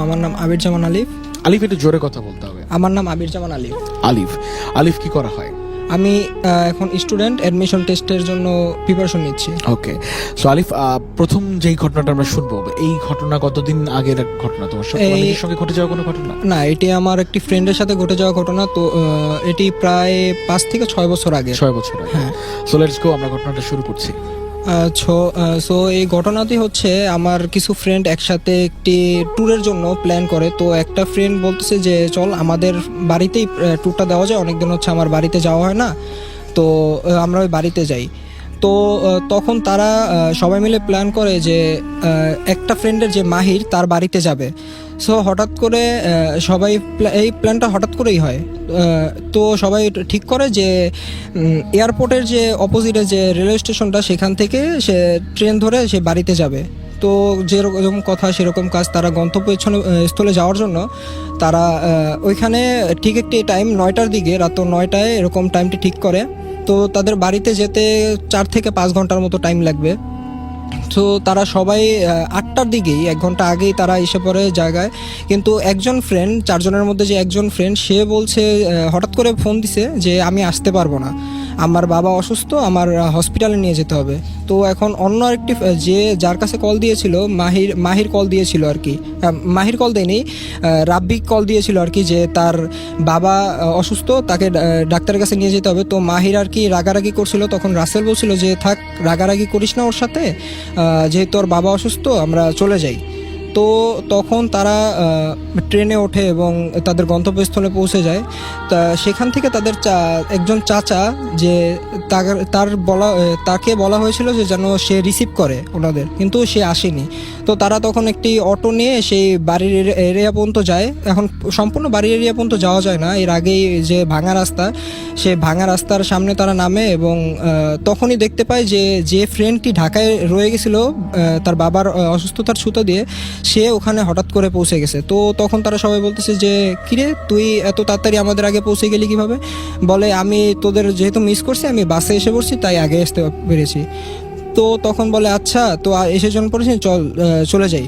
আমার নাম আবির জামান আলিফ। আলিফ, একটু জোরে কথা বলতে হবে। আমার নাম আবির জামান আলিফ। আলিফ, আলিফ কি করা হয়? আমি এখন স্টুডেন্ট, অ্যাডমিশন টেস্টের জন্য প্রিপারেশন নিচ্ছি। ওকে, সো আলিফ, প্রথম যেই ঘটনাটা আমরা শুনবো, এই ঘটনা কতদিন আগের ঘটনা? তোমার সাথে নিজের সঙ্গে ঘটে যাওয়া কোনো ঘটনা? না, এটি আমার একটি ফ্রেন্ডের সাথে ঘটে যাওয়া ঘটনা। তো এটি প্রায় 5 থেকে 6 বছর আগে। 6 বছর আগে। হ্যাঁ। সো লেটস গো, আমরা ঘটনাটা শুরু করছি। সো এই ঘটনাটি হচ্ছে, আমার কিছু ফ্রেন্ড একসাথে একটি ট্যুরের জন্য প্ল্যান করে। তো একটা ফ্রেন্ড বলতেছে যে চল আমাদের বাড়িতেই ট্যুরটা দেওয়া যায়, অনেকদিন হচ্ছে আমার বাড়িতে যাওয়া হয় না, তো আমরা ওই বাড়িতে যাই। তো তখন তারা সবাই মিলে প্ল্যান করে যে একটা ফ্রেন্ডের যে মাহির, তার বাড়িতে যাবে। সো হঠাৎ করে সবাই এই প্ল্যানটা হঠাৎ করেই হয়। তো সবাই ঠিক করে যে এয়ারপোর্টের যে অপোজিটে যে রেলওয়ে স্টেশনটা, সেখান থেকে সে ট্রেন ধরে সে বাড়িতে যাবে। তো যেরকম কথা সেরকম কাজ, তারা গন্তব্য স্থলে যাওয়ার জন্য তারা ওইখানে ঠিক একটি টাইম 9টার দিকে, রাত 9টায় এরকম টাইমটি ঠিক করে। তো তাদের বাড়িতে যেতে 4 থেকে 5 ঘন্টার মতো টাইম লাগবে। তো তারা সবাই 8টার দিকেই, 1 ঘন্টা আগেই তারা এসে পড়ে জায়গায়। কিন্তু একজন ফ্রেন্ড, 4 জনের মধ্যে যে একজন ফ্রেন্ড, সে বলছে, হঠাৎ করে ফোন দিছে যে আমি আসতে পারবো না, আমার বাবা অসুস্থ, আমার হসপিটালে নিয়ে যেতে হবে। তো এখন অন্য আরেকটি যার কাছে কল দিয়েছিল, মাহির কল দিয়েছিল আর কি, মাহির কল দেয়নি, রাব্বি কল দিয়েছিল আর কি, যে তার বাবা অসুস্থ, তাকে ডাক্তারের কাছে নিয়ে যেতে হবে। তো মাহির আর কি রাগারাগি করছিল। তখন রাসেল বলছিল যে থাক, রাগারাগি করিস না ওর সাথে, যেহেতু ওর বাবা অসুস্থ, আমরা চলে যাই। তো তখন তারা ট্রেনে ওঠে এবং তাদের গন্তব্যস্থলে পৌঁছে যায়। তা সেখান থেকে তাদের একজন চাচা, যে তাকে বলা হয়েছিল যে যেন সে রিসিভ করে ওনাদের, কিন্তু সে আসেনি। তো তারা তখন একটি অটো নিয়ে সেই বাড়ির এরিয়া পর্যন্ত যায়। এখন সম্পূর্ণ বাড়ির এরিয়া পর্যন্ত যাওয়া যায় না, এর আগেই যে ভাঙা রাস্তা, সে ভাঙা রাস্তার সামনে তারা নামে এবং তখনই দেখতে পায় যে ফ্রেন্ডটি ঢাকায় রয়ে গেছিল তার বাবার অসুস্থতার ছুতো দিয়ে, সে ওখানে হঠাৎ করে পৌঁছে গেছে। তো তখন তারা সবাই বলতেছে যে কিরে, তুই এত তাড়াতাড়ি আমাদের আগে পৌঁছে গেলি কিভাবে? বলে আমি তোদের যেহেতু মিস করছি, আমি বাসে এসে পড়ছি, তাই আগে আসতে পেরেছি। তো তখন বলে আচ্ছা, তো এসে জন পড়েছি, চলে যাই।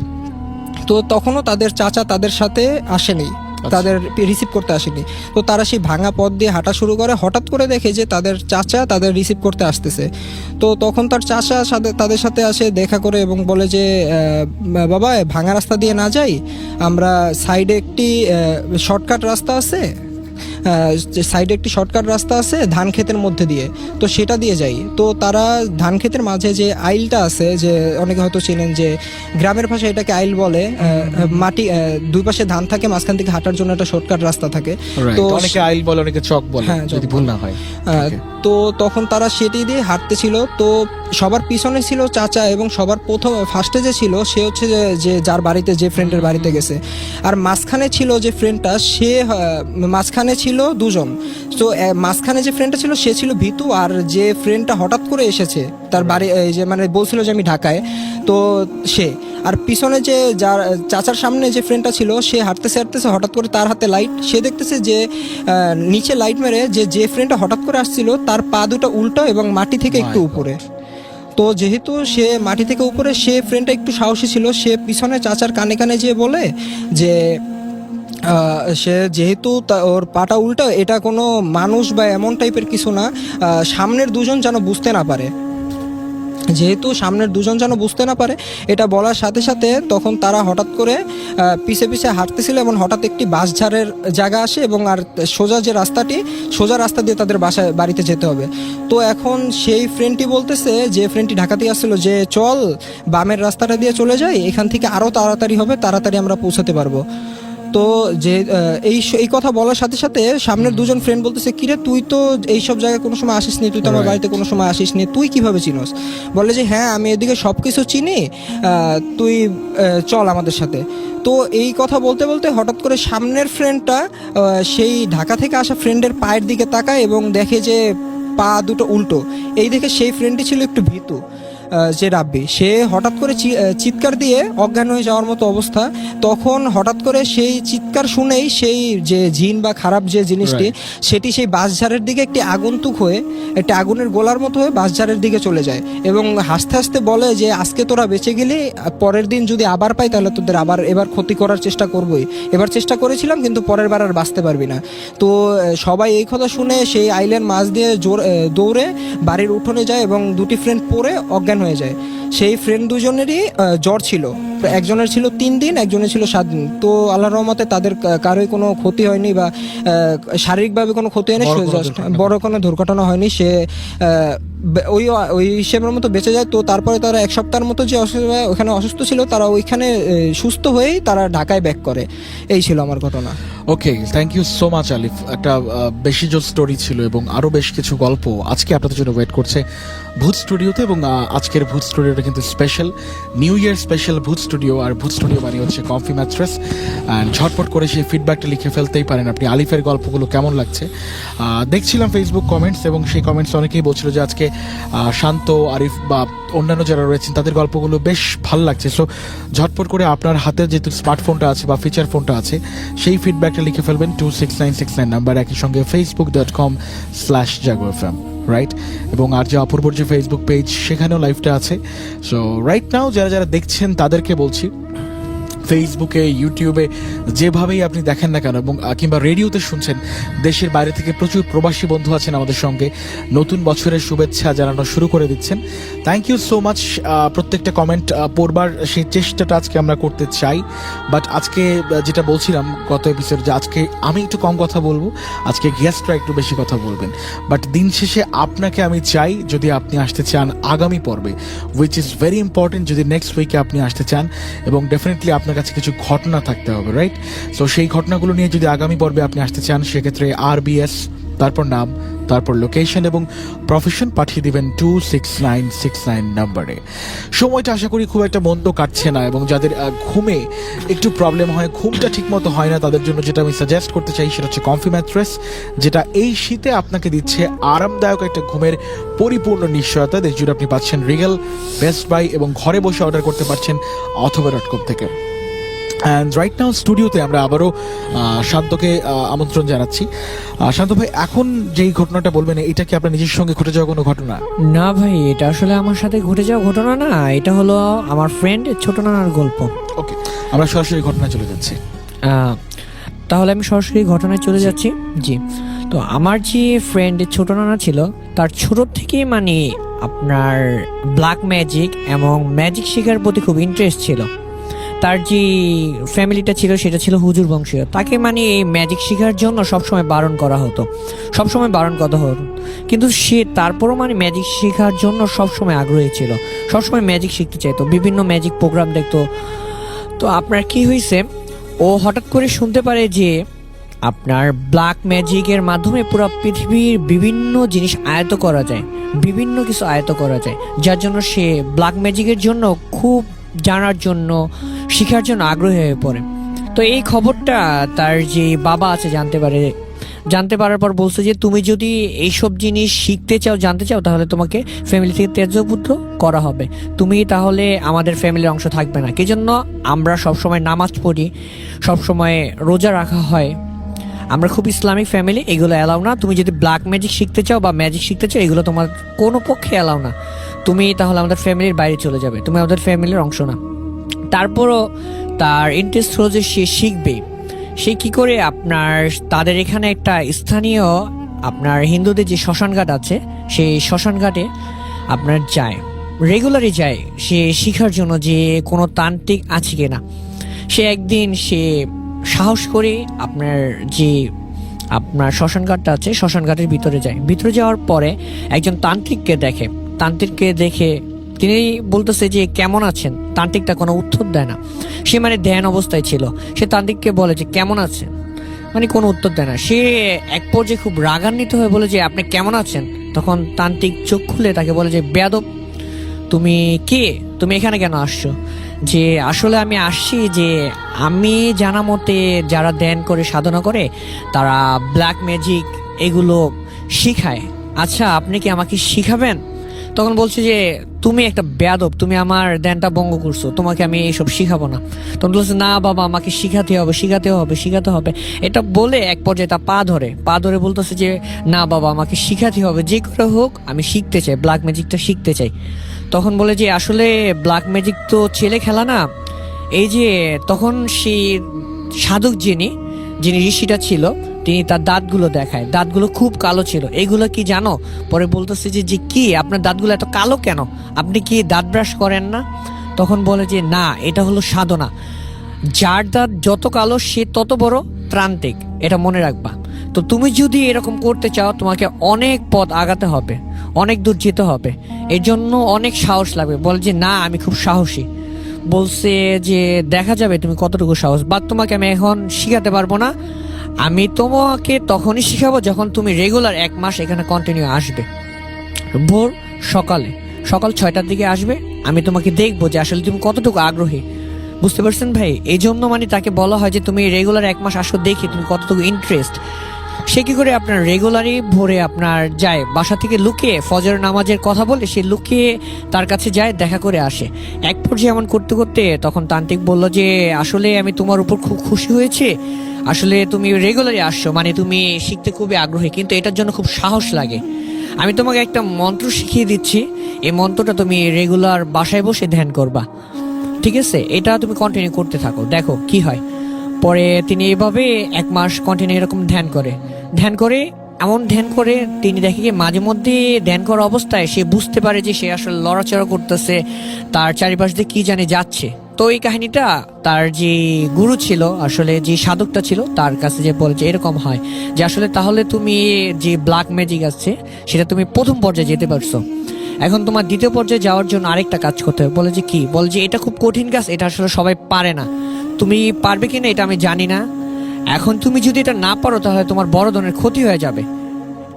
তো তখনও তাদের চাচা তাদের সাথে আসেনি, তাদের রিসিভ করতে আসেনি। তো তারা সেই ভাঙা পথ দিয়ে হাঁটা শুরু করে। হঠাৎ করে দেখে যে তাদের চাচা তাদের রিসিভ করতে আসতেছে। তো তখন তার চাচা তাদের সাথে আসে, দেখা করে এবং বলে যে বাবা, ভাঙা রাস্তা দিয়ে না যাই, আমরা সাইডে একটি শর্টকাট রাস্তা আছে, সাইডে একটি শর্টকাট রাস্তা আছে ধান ক্ষেতের মধ্যে দিয়ে, তো সেটা দিয়ে যাই। তো তারা ধান ক্ষেতের মাঝে যে আইলটা আছে, যে অনেকে হয়তো চেনেন, যে গ্রামের ভাষায় এটাকে আইল বলে, মাটি দুই পাশে ধান থাকে, মাঝখান থেকে হাঁটার জন্য একটা শর্টকাট রাস্তা থাকে। তো অনেকে আইল বলে, অনেকে চক বলে, যদি ভুল না হয়। তো তখন তারা সেটি দিয়ে হাঁটতেছিল। তো সবার পিছনে ছিল চাচা এবং সবার ফার্স্টে যে ছিল সে হচ্ছে যে যার বাড়িতে, যে ফ্রেন্ডের বাড়িতে গেছে। আর মাঝখানে ছিল যে ফ্রেন্ডটা, সে মাঝখানে ছিল 2 জন। তো মাঝখানে যে ফ্রেন্ডটা ছিল সে ছিল ভিতু, আর যে ফ্রেন্ডটা হঠাৎ করে এসেছে তার বাড়ি, যে মানে বলছিল যে আমি ঢাকায়, তো সে। আর পিছনে যে যার চাচার সামনে যে ফ্রেন্ডটা ছিল, সে হাঁটতেছে হঠাৎ করে তার হাতে লাইট, সে দেখতেছে যে নিচে লাইট মেরে যে ফ্রেন্ডটা হঠাৎ করে আসছিল, তার পা দুটো উল্টো এবং মাটি থেকে একটু উপরে। তো যেহেতু সে মাটি থেকে উপরে, সে ফ্রেন্ডটা একটু সাহসী ছিল, সে পিছনে চাচার কানে কানে যেয়ে বলে যে সে যেহেতু ওর পাটা উল্টো, এটা কোনো মানুষ বা এমন টাইপের কিছু না, সামনের 2 জন যেন বুঝতে না পারে, যেহেতু সামনের 2 জন যেন বুঝতে না পারে। এটা বলার সাথে সাথে তখন তারা হঠাৎ করে পিছে পিছে হাঁটতেছিল এবং হঠাৎ একটি বাঁশঝাড়ের জায়গা আসে এবং আর সোজা রাস্তা দিয়ে তাদের বাড়িতে যেতে হবে। তো এখন সেই ফ্রেন্ডটি বলতেছে, যে ফ্রেন্ডটি ঢাকা থেকে আসছিল, যে চল বামের রাস্তাটা দিয়ে চলে যাই, এখান থেকে আরও তাড়াতাড়ি হবে, তাড়াতাড়ি আমরা পৌঁছাতে পারবো। তো যে এই কথা বলার সাথে সাথে সামনের 2 জন ফ্রেন্ড বলতেছে, কিরে তুই তো এইসব জায়গায় কোনো সময় আসিস নি, তুই তো আমার বাড়িতে কোনো সময় আসিস নি, তুই কিভাবে চিনোস? বলে যে হ্যাঁ, আমি এদিকে সব কিছু চিনি, তুই চল আমাদের সাথে। তো এই কথা বলতে বলতে হঠাৎ করে সামনের ফ্রেন্ডটা সেই ঢাকা থেকে আসা ফ্রেন্ডের পায়ের দিকে তাকায় এবং দেখে যে পা দুটো উল্টো। এই দেখে সেই ফ্রেন্ডটি ছিল একটু ভীতু। যে রাব্বি, সে হঠাৎ করে চিৎকার দিয়ে অজ্ঞান হয়ে যাওয়ার মতো অবস্থা। তখন হঠাৎ করে সেই চিৎকার শুনেই সেই যে জিন বা খারাপ যে জিনিসটি, সেটি সেই বাঁশঝাড়ের দিকে একটি আগন্তুক হয়ে, একটি আগুনের গোলার মতো হয়ে বাঁশঝাড়ের দিকে চলে যায় এবং হাসতে হাসতে বলে যে আজকে তোরা বেঁচে গেলি, পরের দিন যদি আবার পাই তাহলে তোদের এবার ক্ষতি করার চেষ্টা করবই। এবার চেষ্টা করেছিলাম কিন্তু পরের বার আর বাঁচতে পারবি না। তো সবাই এই কথা শুনে সেই আইল্যান্ড মাছ দিয়ে দৌড়ে বাড়ির উঠোনে যায় এবং দুটি ফ্রেন্ড পড়ে অজ্ঞান হয়ে যায়। সেই ফ্রেন্ড দুজনেরই জ্বর ছিল, একজনের ছিল 3 দিন, একজনের ছিল 7 দিন। তো আল্লাহর রহমতে তাদের কারোই কোনো ক্ষতি হয়নি বা শারীরিকভাবে কোনো ক্ষতি হয়নি, বড় কোনো দুর্ঘটনা হয়নি। সে ওই হিসেবের মতো বেঁচে যায়। তো তারপরে তারা 1 সপ্তাহের মতো যে ওখানে অসুস্থ ছিল, তারা ওইখানে সুস্থ হয়েই তারা ঢাকায় ব্যাক করে। এই ছিল আমার ঘটনা। ওকে, থ্যাংক ইউ সো মাচ আলিফ। একটা বেশি জোর স্টোরি ছিল এবং আরও বেশ কিছু গল্প আজকে আপনাদের জন্য ওয়েট করছে ভূত স্টুডিওতে। এবং আজকের ভূত স্টুডিওটা কিন্তু স্পেশাল, নিউ ইয়ার স্পেশাল ভূত স্টুডিও। আর ভূত স্টুডিও মানে হচ্ছে কমফি ম্যাট্রেস। অ্যান্ড ঝটপট করে সেই ফিডব্যাকটা লিখে ফেলতেই পারেন আপনি, আলিফের গল্পগুলো কেমন লাগছে। দেখছিলাম ফেসবুক কমেন্টস, এবং সেই কমেন্টস অনেকেই বলছিল যে আজকে শান্ত, আরিফ বা অন্যান্য যারা রয়েছেন তাদের গল্পগুলো বেশ ভালো লাগছে। সো ঝটপট করে আপনার হাতে যেহেতু স্মার্টফোনটা আছে বা ফিচার ফোনটা আছে, সেই ফিডব্যাকটা লিখে ফেলবেন 26969 নাম্বার, একই সঙ্গে facebook.com/jaguarfm, রাইট। এবং আর যে অপূর্বর যে ফেসবুক পেজ, সেখানেও লাইভটা আছে। সো রাইট নাও যারা যারা দেখছেন তাদেরকে বলছি, ফেসবুকে, ইউটিউবে যেভাবেই আপনি দেখেন না কেন, এবং কিংবা রেডিওতে শুনছেন, দেশের বাইরে থেকে প্রচুর প্রবাসী বন্ধু আছেন আমাদের সঙ্গে, নতুন বছরের শুভেচ্ছা জানানো শুরু করে দিচ্ছেন। Thank you so much. প্রত্যেকটা কমেন্ট পড়বার সেই চেষ্টাটা আজকে আমরা করতে চাই। বাট আজকে যেটা বলছিলাম গত এপিসোড, যে আজকে আমি একটু কম কথা বলবো, আজকে গেস্টরা একটু বেশি কথা বলবেন। বাট দিন শেষে আপনাকে আমি চাই, যদি আপনি আসতে চান আগামী পর্বে, উইচ ইজ ভেরি ইম্পর্টেন্ট, যদি নেক্সট উইকে আপনি আসতে চান, এবং ডেফিনেটলি আপনার কাছে কিছু ঘটনা থাকতে হবে, রাইট। সো সেই ঘটনাগুলো নিয়ে যদি আগামী পর্বে আপনি আসতে চান, সেক্ষেত্রে RBS, তারপর নাম, তারপর লোকেশন এবং প্রফেশন পাঠিয়ে দিবেন 26969 নাম্বারে। সময়টা আশা করি খুব একটা মন্দ কাটছে না, এবং যাদের ঘুমে একটু প্রবলেম হয়, ঘুমটা ঠিকমতো হয় না, তাদের জন্য যেটা আমি সাজেস্ট করতে চাই সেটা হচ্ছে কমফি ম্যাট্রেস, যেটা এই শীতে আপনাকে দিচ্ছে আরামদায়ক একটা ঘুমের পরিপূর্ণ নিশ্চয়তা। দেশ জুড়ে আপনি পাচ্ছেন রিগেল, বেস্ট বাই, এবং ঘরে বসে অর্ডার করতে পারছেন অথবা.com থেকে। অ্যান্ড রাইট নাও স্টুডিওতে আমরা আবারও শান্তকে আমন্ত্রণ জানাচ্ছি। শান্ত ভাই, এখন যেই ঘটনাটা বলবেন, এটা কি আপনার নিজের সঙ্গে ঘটে যাওয়া কোনো ঘটনা? না ভাই, এটা আসলে আমার সাথে ঘটে যাওয়া ঘটনা না, এটা হলো আমার ফ্রেন্ড ছোট নানার গল্প। ওকে, আমরা সরাসরি ঘটনায় চলে যাচ্ছি। তাহলে আমি সরাসরি ঘটনায় চলে যাচ্ছি। জি, তো আমার যে ফ্রেন্ড ছোট নানা ছিল, তার ছোট থেকেই মানে আপনার ব্ল্যাক ম্যাজিক এবং ম্যাজিক শেখার প্রতি খুব ইন্টারেস্ট ছিল। তার যে ফ্যামিলিটা ছিল সেটা ছিল হুজুর বংশীয়। তাকে মানে এই ম্যাজিক শেখার জন্য সবসময় বারণ করা হতো, কিন্তু সে তারপরও মানে ম্যাজিক শেখার জন্য সবসময় আগ্রহী ছিল, সবসময় ম্যাজিক শিখতে চাইতো, বিভিন্ন ম্যাজিক প্রোগ্রাম দেখতো। তো আপনার কি হয়েছে, ও হঠাৎ করে শুনতে পারে যে আপনার ব্ল্যাক ম্যাজিকের মাধ্যমে পুরো পৃথিবীর বিভিন্ন জিনিস আয়ত্ত করা যায়, বিভিন্ন কিছু আয়ত্ত করা যায়, যার জন্য সে ব্ল্যাক ম্যাজিকের জন্য খুব জানার জন্য, শেখার জন্য আগ্রহী হয়ে পড়ে। তো এই খবরটা তার যে বাবা আছে জানতে পারার পর বলছে যে তুমি যদি এইসব জিনিস শিখতে চাও, জানতে চাও, তাহলে তোমাকে ফ্যামিলি থেকে ত্যায্যপুত্র করা হবে, তুমি তাহলে আমাদের ফ্যামিলির অংশ থাকবে না। কি জন্য আমরা সবসময় নামাজ পড়ি, সবসময় রোজা রাখা হয়, আমরা খুব ইসলামিক ফ্যামিলি, এগুলো অ্যালাউ না। তুমি যদি ব্ল্যাক ম্যাজিক শিখতে চাও বা ম্যাজিক শিখতে চাও, এগুলো তোমার কোনো পক্ষে অ্যালাউ না, তুমি তাহলে আমাদের ফ্যামিলির বাইরে চলে যাবে, তুমি আমাদের ফ্যামিলির অংশ না। তারপরও তার ইন্টারেস্ট হলো যে সে শিখবে। সে কি করে, আপনার তাদের এখানে একটা স্থানীয় আপনার হিন্দুদের যে শ্মশানঘাট আছে, সেই শ্মশানঘাটে আপনার যায়, রেগুলারই যায় সে শিখার জন্য যে কোনো তান্ত্রিক আছে কিনা। সে একদিন সে সাহস করে আপনার শ্মশানঘাটটা আছে, শ্মশানঘাটের ভিতরে যায়। ভিতরে যাওয়ার পরে একজন তান্ত্রিককে দেখে তিনি বলতেছে যে কেমন আছেন। তান্ত্রিকটা কোনো উত্তর দেয় না, সে মানে ধ্যান অবস্থায় ছিল। সে তান্ত্রিককে বলে যে কেমন আছেন, মানে কোনো উত্তর দেয় না। সে এক পর্যায়ে খুব রাগান্বিত হয়ে বলে যে আপনি কেমন আছেন। তখন তান্ত্রিক চোখ খুলে তাকে বলে যে বেয়াদব, তুমি কে, তুমি এখানে কেন আসছো? যে আসলে আমি আসছি যে আমি জানা মতে যারা ধ্যান করে, সাধনা করে, তারা ব্ল্যাক ম্যাজিক এগুলো শিখায়। আচ্ছা, আপনি কি আমাকে শিখাবেন? তখন বলছে যে তুমি একটা বেয়াদব, তুমি আমার ধ্যানটা ভঙ্গ করছো, তোমাকে আমি এইসব শিখাবো না। তখন বলছে না বাবা, আমাকে শিখাতে হবে, শিখাতে হবে, শিখাতে হবে। এটা বলে এক পর্যায়ে তার পা ধরে বলতেছে যে না বাবা, আমাকে শিখাতে হবে, যে করে হোক আমি শিখতে চাই, ব্ল্যাক ম্যাজিকটা শিখতে চাই। তখন বলে যে আসলে ব্ল্যাক ম্যাজিক তো ছেলে খেলা না, এই যে তখন সেই সাধক যিনি ঋষিটা ছিল, তিনি তার দাঁতগুলো দেখায়, দাঁতগুলো খুব কালো ছিল। এইগুলো কি জানো? পরে বলতেছে যে কি আপনার দাঁতগুলো এত কালো কেন, আপনি কি দাঁত ব্রাশ করেন না? তখন বলে যে না, এটা হলো সাধনা, যার দাঁত যত কালো সে তত বড় ত্রান্তিক, এটা মনে রাখবা। তো তুমি যদি এরকম করতে চাও, তোমাকে অনেক পথ আগাতে হবে, অনেক দূর যেতে হবে, এর জন্য অনেক সাহস লাগবে। বলে যে না, আমি খুব সাহসী। বলছে যে দেখা যাবে তুমি কতটুকু সাহস, বা তোমাকে আমি এখন শিখাতে পারবো না, আমি তোমাকে তখনই শিখাবো যখন তুমি রেগুলার 1 মাস এখানে কন্টিনিউ আসবে। ভোর সকাল 6টার দিকে আসবে, আমি তোমাকে দেখবো যে আসলে তুমি কতটুকু আগ্রহী। বুঝতে পারছেন ভাই? এই জন্য মানে তাকে বলা হয় যে তুমি রেগুলার 1 মাস আসো, দেখি তুমি কতটুকু ইন্টারেস্ট। সে কি করে আপনার রেগুলারই ভোরে আপনার যায়, বাসা থেকে লুকিয়ে ফজর নামাজের কথা বলে সে লুকিয়ে তার কাছে যায়, দেখা করে আসে। এক পর্যায়ে এমন করতে করতে তখন তান্ত্রিক বলল যে আসলে আমি তোমার উপর খুব খুশি হয়েছে, আসলে তুমি রেগুলারই আসছো, মানে তুমি শিখতে খুবই আগ্রহী, কিন্তু এটার জন্য খুব সাহস লাগে। আমি তোমাকে একটা মন্ত্র শিখিয়ে দিচ্ছি, এই মন্ত্রটা তুমি রেগুলার বাসায় বসে ধ্যান করবা, ঠিক আছে? এটা তুমি কন্টিনিউ করতে থাকো, দেখো কি হয়। পরে তিনি এভাবে 1 মাস কন্টিনিউ এরকম ধ্যান করে এমন ধ্যান করে তিনি দেখে কি মাঝে মধ্যে ধ্যান করা অবস্থায় সে বুঝতে পারে যে সে আসলে লড়াচড়া করতেছে, তার চারিপাশ দিয়ে কি জানে যাচ্ছে। তো এই কাহিনীটা তার যে গুরু ছিল, আসলে যে সাধকটা ছিল, তার কাছে যে বলে যে এরকম হয় যে আসলে তাহলে তুমি যে ব্ল্যাক ম্যাজিক আছে সেটা তুমি প্রথম পর্যায়ে যেতে পারছো, এখন তোমার দ্বিতীয় পর্যায়ে যাওয়ার জন্য আরেকটা কাজ করতে হবে। বলে যে কি? বলে যে এটা খুব কঠিন কাজ, এটা আসলে সবাই পারে না, তুমি পারবে কিনা এটা আমি জানি না, এখন তুমি যদি এটা না পারো তাহলে তোমার বড় ধরনের ক্ষতি হয়ে যাবে,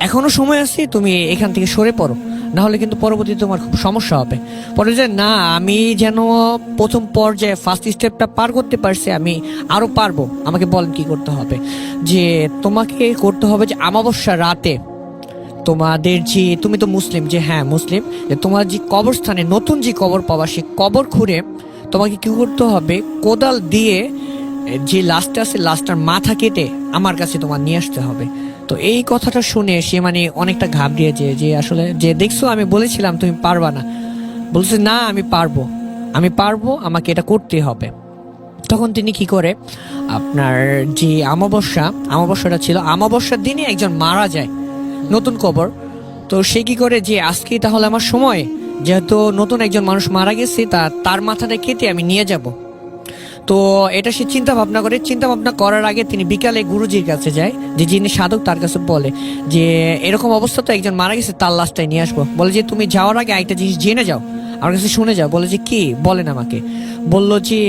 এখনো সময় আছে, তুমি এখান থেকে সরে পড়ো, না হলে কিন্তু পরবর্তীতে তোমার খুব সমস্যা হবে। পরে যে না, আমি যেন প্রথম পর্যায়ে ফার্স্ট স্টেপটা পার করতে পারছি, আমি আরো পারবো, আমাকে বলেন কি করতে হবে। যে তোমাকে করতে হবে যে অমাবস্যা রাতে তোমাদের যে, তুমি তো মুসলিম, যে হ্যাঁ মুসলিম, যে তোমার যে কবরস্থানে নতুন যে কবর পাবা, সে কবর খুঁড়ে তোমাকে কি করতে হবে, কোদাল দিয়ে যে লাশটা আছে লাশটার মাথা কেটে আমার কাছে তোমার নিয়ে আসতে হবে। তো এই কথাটা শুনে সে মানে অনেকটা ঘাবড়িয়েছে, যে আসলে যে দেখছো আমি বলেছিলাম তুমি পারবা না। বলছে না, আমি পারবো, আমাকে এটা করতে হবে। তখন তিনি কি করে, আপনার যে অমাবস্যাটা ছিল, অমাবস্যার দিনে একজন মারা যায়, নতুন কবর। তো সে কি করে যে আজকেই তাহলে আমার সময়, যেহেতু নতুন একজন মানুষ মারা গেছে, তার মাথাটা কেটে আমি নিয়ে যাব। তো এটা সে চিন্তা ভাবনা করার আগে তিনি বিকালে গুরুজির কাছে যায়, যে যিনি সাধক, তার কাছে বলে যে এরকম অবস্থা তো একজন মারা গেছে, তার লাশটাই নিয়ে আসবো। বলে যে তুমি যাওয়ার আগে একটা জিনিস জেনে যাও, আমার কাছে শুনে যাও। বলে যে কি? বলেন আমাকে। বললো যে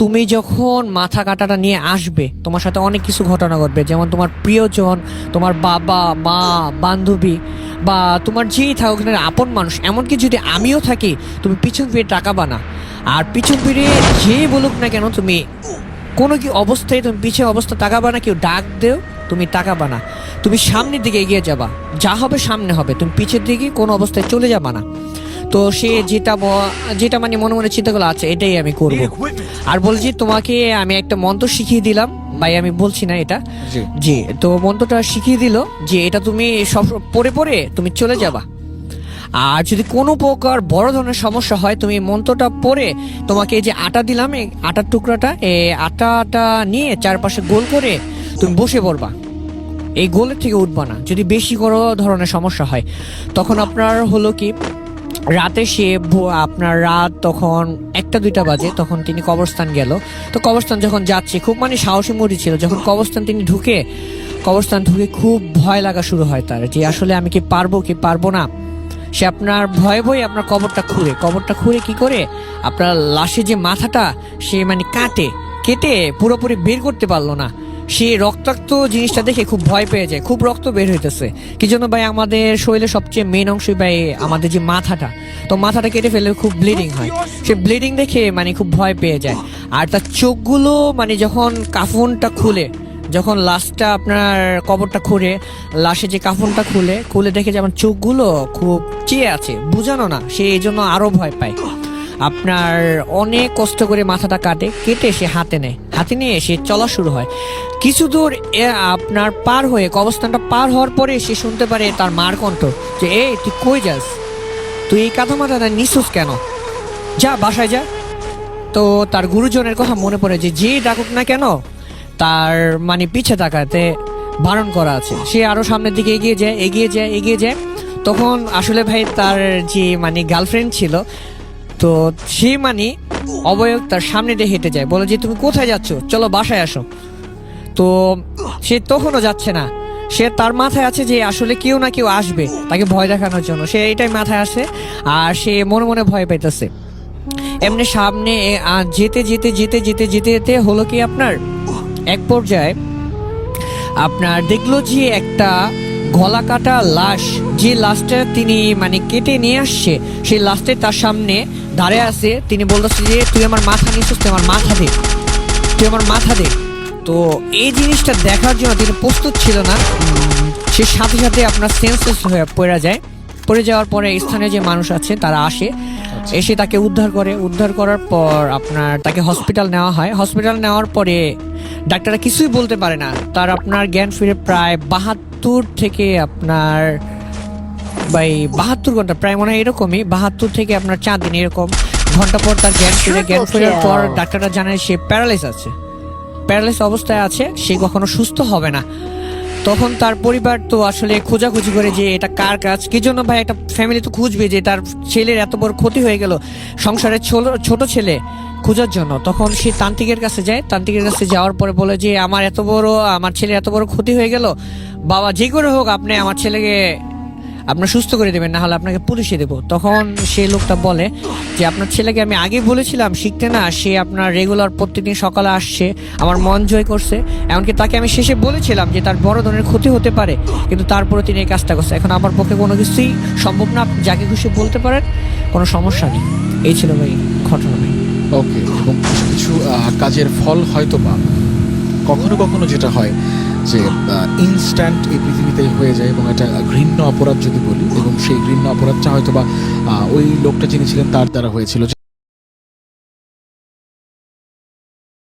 তুমি যখন মাথা কাটাটা নিয়ে আসবে, তোমার সাথে অনেক কিছু ঘটনা ঘটবে, যেমন তোমার প্রিয়জন, তোমার বাবা মা, বান্ধবী, বা তোমার যেই থাকুক না আপন মানুষ, এমনকি যদি আমিও থাকি, তুমি পিছন ফিরে তাকাবা না। আর পিছন ফিরে যে বলুক না কেন, তুমি কোনো কি অবস্থায় তুমি পিছিয়ে অবস্থা তাকাবা না, কেউ ডাক দেও তুমি তাকাবা না, তুমি সামনের দিকে এগিয়ে যাবা, যা হবে সামনে হবে, তুমি পিছের দিকে কোনো অবস্থায় চলে যাবা না। তো সে যেটা মানে মনে মনে চিন্তাগুলো আছে, এটাই আমি করব। আর বলছি তোমাকে আমি একটা মন্ত্র শিখিয়ে দিলাম ভাই, আমি বলছি না এটা, জি, তো মন্ত্রটা শিখিয়ে দিল যে এটা তুমি সব পড়ে তুমি চলে যাবা। আর যদি কোনো প্রকার বড় ধরনের সমস্যা হয়, তুমি মন্ত্রটা পড়ে তোমাকে এই যে আটা দিলাম, এই আটার টুকরাটা, এই আটাটা নিয়ে চারপাশে গোল করে তুমি বসে পড়বা, এই গোলের থেকে উঠবা না। যদি বেশি বড় ধরনের সমস্যা হয়, তখন আপনার হলো কি, রাতে সে আপনার রাত তখন 1টা-2টা বাজে, তখন তিনি কবরস্থান গেল। তো কবরস্থান যখন যাচ্ছে, খুব মানে সাহসী মুড়ি ছিল, যখন কবরস্থান তিনি ঢুকে খুব ভয় লাগা শুরু হয় তার, যে আসলে আমি কি পারবো না। সে আপনার ভয়ে আপনার কবরটা খুঁড়ে কি করে, আপনার লাশের যে মাথাটা সে মানে কেটে পুরোপুরি বের করতে পারলো না। সে রক্তাক্ত জিনিসটা দেখে খুব ভয় পেয়ে যায়, খুব রক্ত বের হইতেছে। কি জন্য ভাই, আমাদের শরীরে সবচেয়ে মেন অংশই ভাই আমাদের যে মাথাটা, তো মাথাটা কেটে ফেলে খুব ব্লিডিং হয়। সে ব্লিডিং দেখে মানে খুব ভয় পেয়ে যায়। আর তার চোখগুলো মানে যখন কাফনটা খুলে যখন লাশটা আপনার কবরটা খুঁড়ে লাশে যে কাফনটা খুলে দেখে যে আমার চোখগুলো খুব চেয়ে আছে, বুঝানো না, সে এই জন্য আরো ভয় পায়। আপনার অনেক কষ্ট করে মাথাটা কেটে সে হাতে নেয়, হাতে নিয়ে সে চলা শুরু হয়। কিছু দূর আপনার পার হয়ে কবরস্থানটা পার হওয়ার পরে সে শুনতে পারে তার মার কণ্ঠ যে এই তুই কই যাস, তুই এই কাঁথা মাথাটা নিঃশ্বাস কেন, যা বাসায় যা। তো তার গুরুজনের কথা মনে পড়ে যে ডাকুক না কেন তার মানে পিছে তাকাতে বারণ করা আছে। সে আরো সামনের দিকে এগিয়ে যায়। তখন আসলে ভাই তার যে মানে গার্লফ্রেন্ড ছিল, তো সে মানে অবয়ব তার সামনে দিয়ে হেঁটে যায়, বলে যে তুমি কোথায় যাচ্ছ, চলো বাসায় আসো। তো সে তখনও যাচ্ছে না, সে তার মাথায় আছে যে আসলে কেউ না কেউ আসবে তাকে ভয় দেখানোর জন্য, সে এইটাই মাথায় আসে আর সে মনে মনে ভয় পাইতেছে। এমনি সামনে যেতে হলো কি আপনার এক পর্যায়ে আপনার দেখলো যে একটা গলা কাটা লাশ, যে লাশটা তিনি মানে কেটে নিয়ে আসছে, সেই লাশটা তার সামনে দাঁড়িয়ে আছে। তিনি বলতেছে যে তুই আমার মাথা নিচ্ছিস, তুই আমার মাথা দে। তো এই জিনিসটা দেখার জন্য তিনি প্রস্তুত ছিল না। সে সাথে সাথে আপনার সেন্সলেস হয়ে পড়ে যাওয়ার পরে স্থানীয় যে মানুষ আছে তারা আসে, এসে তাকে উদ্ধার করার পর আপনার তাকে হসপিটাল নেওয়া হয়। হসপিটাল নেওয়ার পরে ডাক্তাররা কিছুই বলতে পারে না, তার আপনার জ্ঞান ফিরে প্রায় 72 থেকে আপনার 72 ঘন্টা, প্রায় মনে হয় এরকমই 72 থেকে আপনার 4 দিন এরকম ঘন্টা পর তার জ্ঞান ফেরার পর ডাক্তাররা জানায় সে প্যারালাইস অবস্থায় আছে, সে কখনো সুস্থ হবে না। তখন তার পরিবার তো আসলে খোঁজাখুঁজি করে যে এটা কার কাজ, কি জন্য ভাই একটা ফ্যামিলি তো খুঁজবে যে তার ছেলের এত বড় ক্ষতি হয়ে গেল সংসারের ছোট ছেলে খোঁজার জন্য। তখন সে তান্ত্রিকের কাছে যাওয়ার পরে বলে যে আমার ছেলের এত বড় ক্ষতি হয়ে গেল, বাবা যে করে হোক আপনি আমার ছেলেকে আপনার সুস্থ করে দেবেন, না হলে আপনাকে পুলিশে দেবো। তখন সে লোকটা বলে যে আপনার ছেলেকে আমি আগে বলেছিলাম শিখতে না, সে আপনার রেগুলার প্রত্যেকদিন সকালে আসছে, আমার মন জয় করছে, এমনকি তাকে আমি শেষে বলেছিলাম যে তার বড় ধরনের ক্ষতি হতে পারে, কিন্তু তারপরে তিনি এই কাজটা করছে। এখন আমার পক্ষে কোনো কিছুই সম্ভব না, আপনি যাকে খুশি বলতে পারেন, কোনো সমস্যা নেই। এই ছিল ভাই ঘটনা ভাই। ওকে, এবং কিছু কিছু কাজের ফল হয়তো বা কখনো কখনো যেটা হয় যে ইনস্ট্যান্ট এই পৃথিবীতে হয়ে যায়, এবং এটা ঘৃণ্য অপরাধ যদি বলি, এবং সেই ঘৃণ্য অপরাধটা হয়তো বা ওই লোকটা যিনি ছিলেন তার দ্বারা হয়েছিল।